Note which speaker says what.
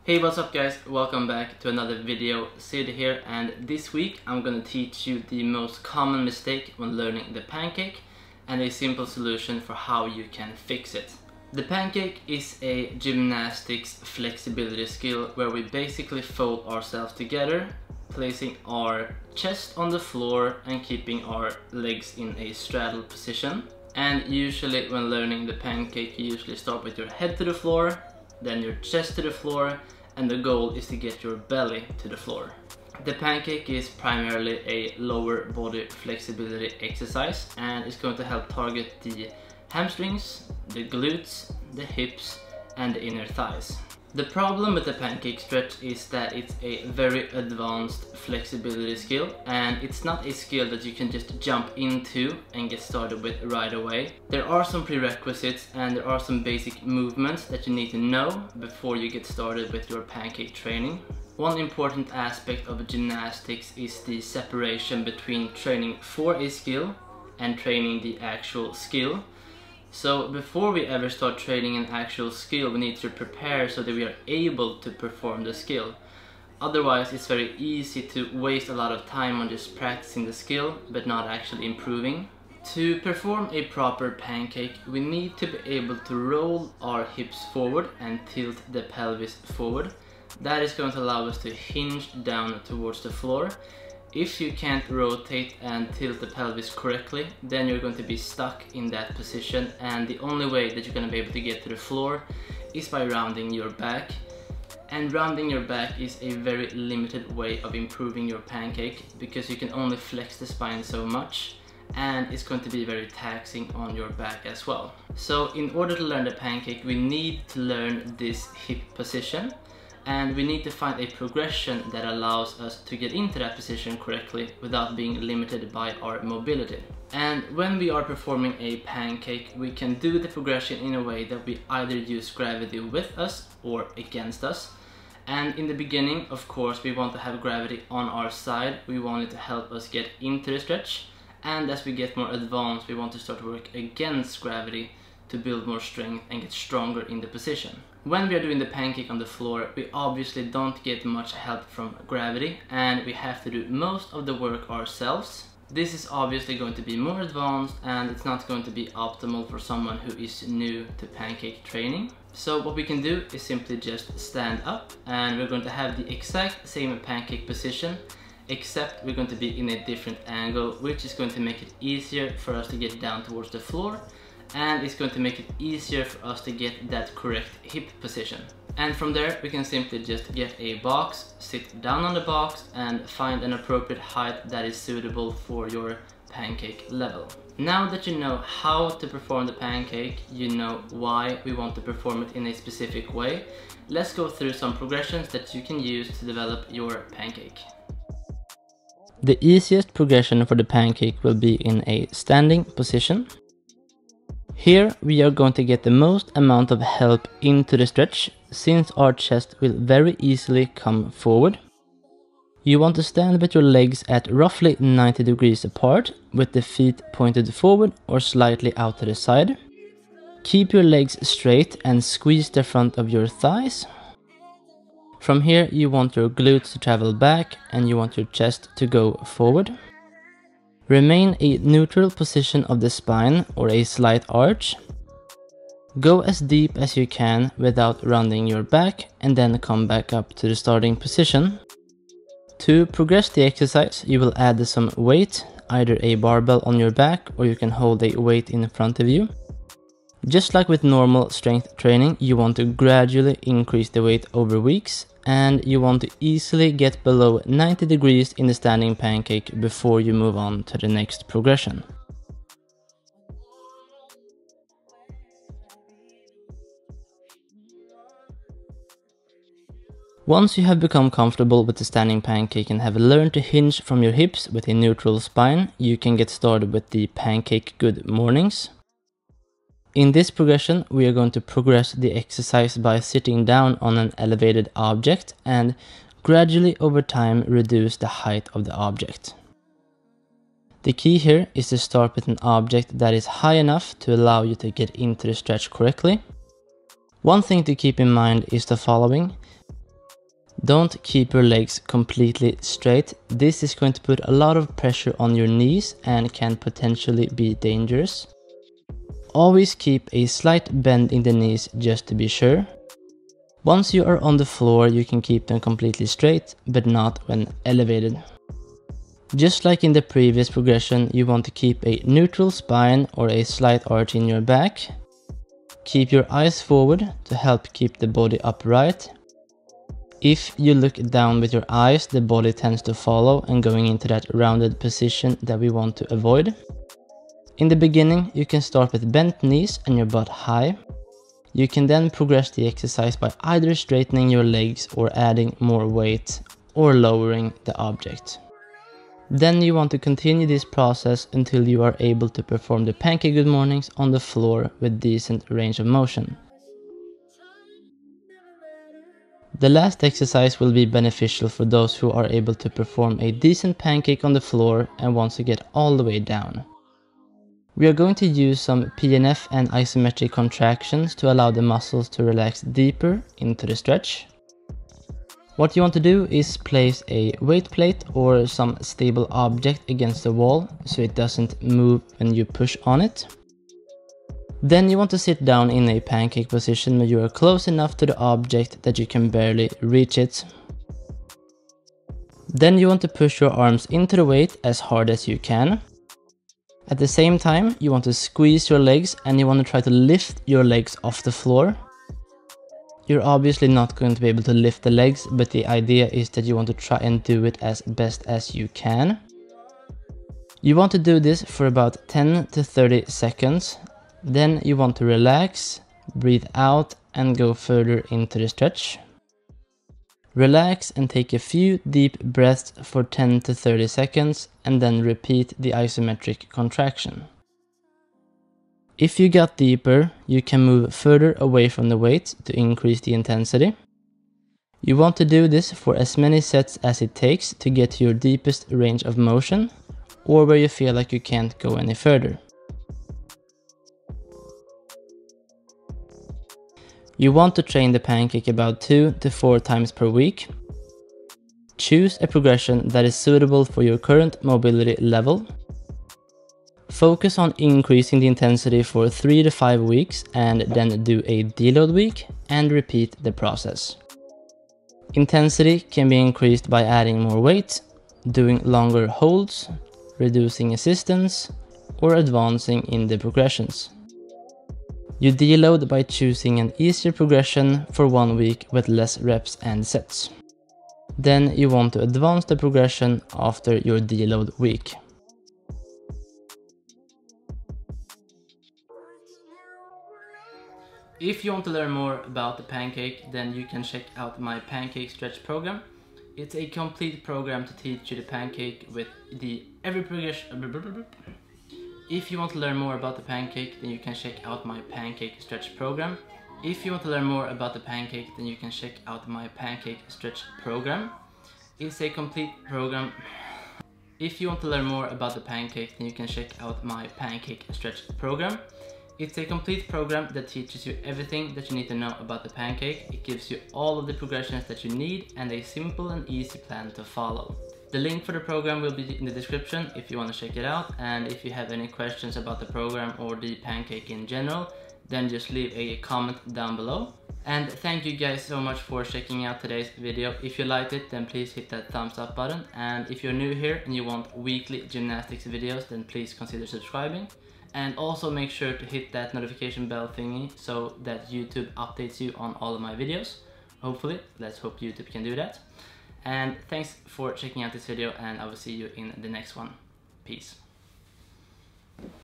Speaker 1: Hey, what's up guys? Welcome back to another video. Sid here, and this week I'm gonna teach you the most common mistake when learning the pancake and a simple solution for how you can fix it. The pancake is a gymnastics flexibility skill where we basically fold ourselves together, placing our chest on the floor and keeping our legs in a straddle position. And usually when learning the pancake, you usually start with your head to the floor, then your chest to the floor, and the goal is to get your belly to the floor. The pancake is primarily a lower body flexibility exercise and it's going to help target the hamstrings, the glutes, the hips, and the inner thighs. The problem with the pancake stretch is that it's a very advanced flexibility skill, and it's not a skill that you can just jump into and get started with right away. There are some prerequisites and there are some basic movements that you need to know before you get started with your pancake training. One important aspect of gymnastics is the separation between training for a skill and training the actual skill. So before we ever start training an actual skill, we need to prepare so that we are able to perform the skill. Otherwise, it's very easy to waste a lot of time on just practicing the skill but not actually improving. To perform a proper pancake, we need to be able to roll our hips forward and tilt the pelvis forward. That is going to allow us to hinge down towards the floor. If you can't rotate and tilt the pelvis correctly, then you're going to be stuck in that position, and the only way that you're going to be able to get to the floor is by rounding your back. And rounding your back is a very limited way of improving your pancake because you can only flex the spine so much, and it's going to be very taxing on your back as well. So in order to learn the pancake, we need to learn this hip position. And we need to find a progression that allows us to get into that position correctly without being limited by our mobility. And when we are performing a pancake, we can do the progression in a way that we either use gravity with us or against us. And in the beginning, of course, we want to have gravity on our side. We want it to help us get into the stretch. And as we get more advanced, we want to start to work against gravity to build more strength and get stronger in the position. When we are doing the pancake on the floor, we obviously don't get much help from gravity and we have to do most of the work ourselves. This is obviously going to be more advanced and it's not going to be optimal for someone who is new to pancake training. So what we can do is simply just stand up, and we're going to have the exact same pancake position, except we're going to be in a different angle, which is going to make it easier for us to get down towards the floor. And it's going to make it easier for us to get that correct hip position. And from there we can simply just get a box, sit down on the box and find an appropriate height that is suitable for your pancake level. Now that you know how to perform the pancake, you know why we want to perform it in a specific way. Let's go through some progressions that you can use to develop your pancake.
Speaker 2: The easiest progression for the pancake will be in a standing position. Here we are going to get the most amount of help into the stretch, since our chest will very easily come forward. You want to stand with your legs at roughly 90 degrees apart, with the feet pointed forward or slightly out to the side. Keep your legs straight and squeeze the front of your thighs. From here you want your glutes to travel back and you want your chest to go forward. Remain a neutral position of the spine or a slight arch. Go as deep as you can without rounding your back, and then come back up to the starting position. To progress the exercise, you will add some weight, either a barbell on your back or you can hold a weight in front of you. Just like with normal strength training, you want to gradually increase the weight over weeks, and you want to easily get below 90 degrees in the standing pancake before you move on to the next progression. Once you have become comfortable with the standing pancake and have learned to hinge from your hips with a neutral spine, you can get started with the pancake good mornings. In this progression, we are going to progress the exercise by sitting down on an elevated object and gradually over time reduce the height of the object. The key here is to start with an object that is high enough to allow you to get into the stretch correctly. One thing to keep in mind is the following. Don't keep your legs completely straight. This is going to put a lot of pressure on your knees and can potentially be dangerous. Always keep a slight bend in the knees just to be sure. Once you are on the floor, you can keep them completely straight, but not when elevated. Just like in the previous progression, you want to keep a neutral spine or a slight arch in your back. Keep your eyes forward to help keep the body upright. If you look down with your eyes, the body tends to follow and going into that rounded position that we want to avoid. In the beginning, you can start with bent knees and your butt high. You can then progress the exercise by either straightening your legs or adding more weight or lowering the object. Then you want to continue this process until you are able to perform the pancake good mornings on the floor with decent range of motion. The last exercise will be beneficial for those who are able to perform a decent pancake on the floor and want to get all the way down. We are going to use some PNF and isometric contractions to allow the muscles to relax deeper into the stretch. What you want to do is place a weight plate or some stable object against the wall so it doesn't move when you push on it. Then you want to sit down in a pancake position where you are close enough to the object that you can barely reach it. Then you want to push your arms into the weight as hard as you can. At the same time, you want to squeeze your legs and you want to try to lift your legs off the floor. You're obviously not going to be able to lift the legs, but the idea is that you want to try and do it as best as you can. You want to do this for about 10 to 30 seconds. Then you want to relax, breathe out and go further into the stretch. Relax and take a few deep breaths for 10 to 30 seconds and then repeat the isometric contraction. If you got deeper, you can move further away from the weight to increase the intensity. You want to do this for as many sets as it takes to get to your deepest range of motion or where you feel like you can't go any further. You want to train the pancake about 2 to 4 times per week. Choose a progression that is suitable for your current mobility level. Focus on increasing the intensity for 3 to 5 weeks and then do a deload week and repeat the process. Intensity can be increased by adding more weight, doing longer holds, reducing assistance, or advancing in the progressions. You deload by choosing an easier progression for 1 week with less reps and sets. Then you want to advance the progression after your deload week.
Speaker 1: If you want to learn more about the pancake, then you can check out my pancake stretch program. It's a complete program to teach you the pancake with the every progression. If you want to learn more about the pancake, then you can check out my pancake stretch program. If you want to learn more about the pancake, then you can check out my pancake stretch program. It's a complete program. If you want to learn more about the pancake, then you can check out my pancake stretch program. It's a complete program that teaches you everything that you need to know about the pancake. It gives you all of the progressions that you need and a simple and easy plan to follow. The link for the program will be in the description if you want to check it out, and if you have any questions about the program or the pancake in general, then just leave a comment down below. And thank you guys so much for checking out today's video. If you liked it, then please hit that thumbs up button, and if you're new here and you want weekly gymnastics videos, then please consider subscribing. And also make sure to hit that notification bell thingy so that YouTube updates you on all of my videos. Hopefully, let's hope YouTube can do that. And thanks for checking out this video, and I will see you in the next one. Peace.